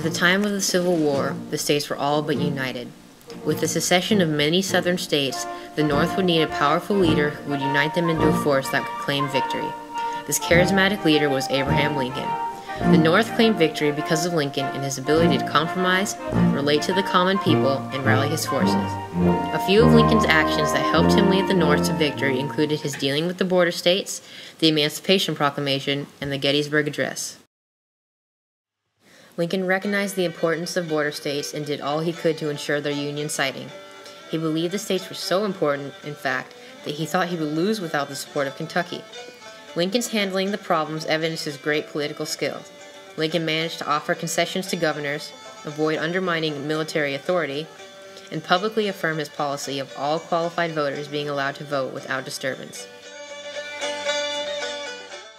At the time of the Civil War, the states were all but united. With the secession of many southern states, the North would need a powerful leader who would unite them into a force that could claim victory. This charismatic leader was Abraham Lincoln. The North claimed victory because of Lincoln and his ability to compromise, relate to the common people, and rally his forces. A few of Lincoln's actions that helped him lead the North to victory included his dealing with the border states, the Emancipation Proclamation, and the Gettysburg Address. Lincoln recognized the importance of border states and did all he could to ensure their Union sighting. He believed the states were so important, in fact, that he thought he would lose without the support of Kentucky. Lincoln's handling the problems evidenced his great political skills. Lincoln managed to offer concessions to governors, avoid undermining military authority, and publicly affirm his policy of all qualified voters being allowed to vote without disturbance.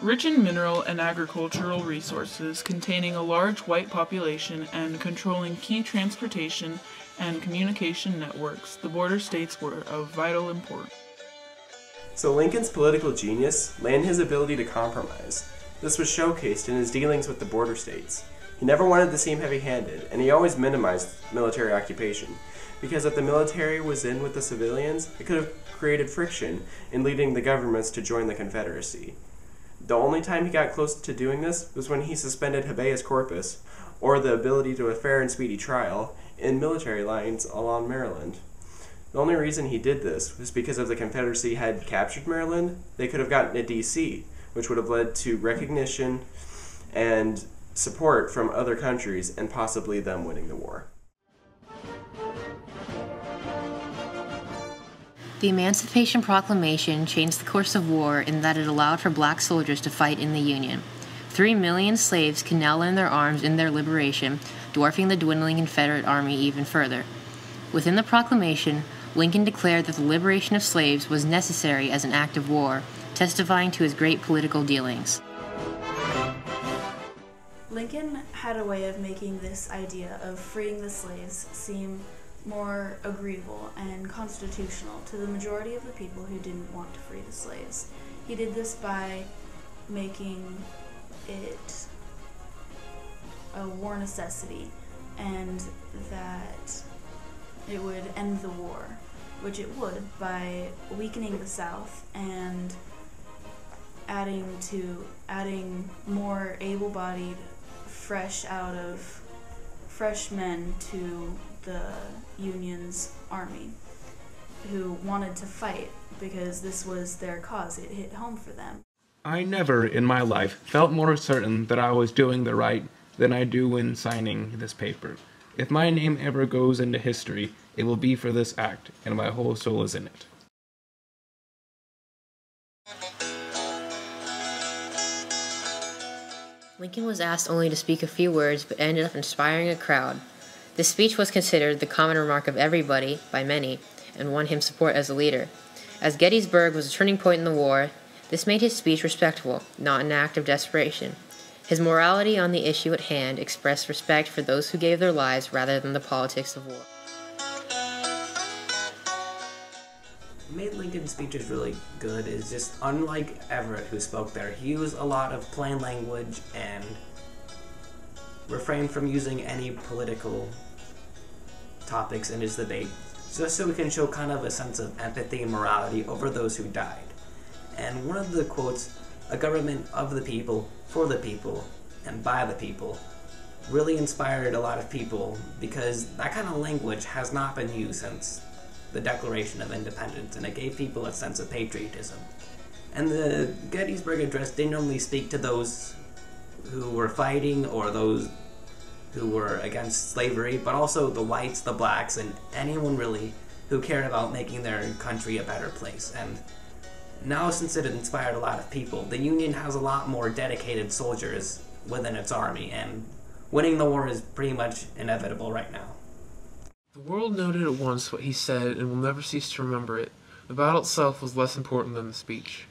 Rich in mineral and agricultural resources, containing a large white population and controlling key transportation and communication networks, the border states were of vital importance. So Lincoln's political genius lay in his ability to compromise. This was showcased in his dealings with the border states. He never wanted to seem heavy-handed, and he always minimized military occupation, because if the military was in with the civilians, it could have created friction in leading the governments to join the Confederacy. The only time he got close to doing this was when he suspended habeas corpus, or the ability to a fair and speedy trial, in military lines along Maryland. The only reason he did this was because if the Confederacy had captured Maryland, they could have gotten to D.C., which would have led to recognition and support from other countries and possibly them winning the war. The Emancipation Proclamation changed the course of war in that it allowed for black soldiers to fight in the Union. 3 million slaves can now lend their arms in their liberation, dwarfing the dwindling Confederate Army even further. Within the proclamation, Lincoln declared that the liberation of slaves was necessary as an act of war, testifying to his great political dealings. Lincoln had a way of making this idea of freeing the slaves seem more agreeable and constitutional to the majority of the people who didn't want to free the slaves. He did this by making it a war necessity and that it would end the war, which it would by weakening the South and adding more able-bodied, fresh men to the Union's army who wanted to fight because this was their cause. It hit home for them. I never in my life felt more certain that I was doing the right than I do when signing this paper. If my name ever goes into history, it will be for this act, and my whole soul is in it. Lincoln was asked only to speak a few words, but ended up inspiring a crowd. This speech was considered the common remark of everybody, by many, and won him support as a leader. As Gettysburg was a turning point in the war, this made his speech respectable, not an act of desperation. His morality on the issue at hand expressed respect for those who gave their lives rather than the politics of war. What made Lincoln's speeches really good is just, unlike Everett, who spoke there, he used a lot of plain language and refrained from using any political topics in his debate, just so we can show kind of a sense of empathy and morality over those who died. And one of the quotes, "A government of the people, for the people, and by the people," really inspired a lot of people because that kind of language has not been used since the Declaration of Independence, and it gave people a sense of patriotism. And the Gettysburg Address didn't only speak to those who were fighting or those who were against slavery, but also the whites, the blacks, and anyone really who cared about making their country a better place. And now, since it inspired a lot of people, the Union has a lot more dedicated soldiers within its army, and winning the war is pretty much inevitable right now. The world noted at once what he said and will never cease to remember it. The battle itself was less important than the speech.